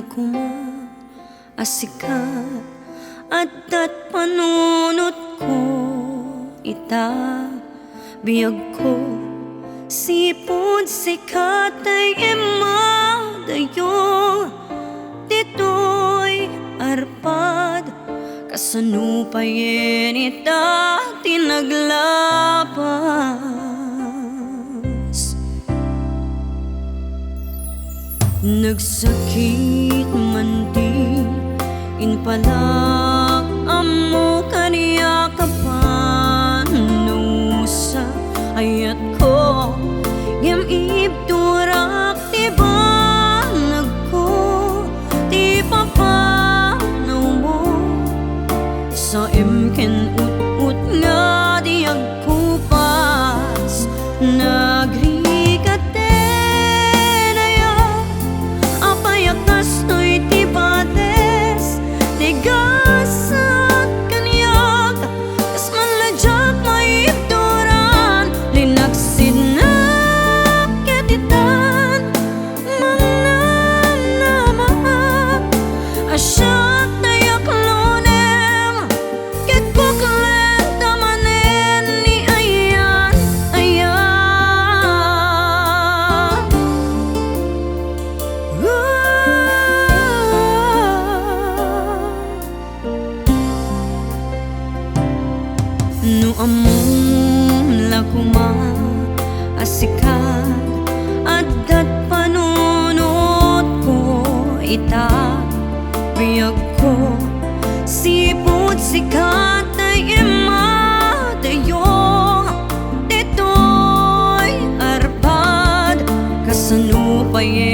kuma asikat at panunot ko ita biyag ko sipod sikat ay emadayo dito'y arpad kasanupayen ita tinaglapas. Nagsakit man di inpalak amo kaniya kapan nusa ayat ko yam ibturak tiba nagko ti papanaw mo sa imken ut-ut nga di agkupas nagrikate no among lakuma asikat at panunot ko ita biyag ko sipod sikat ay emadayo dito'y arpad kasanupayen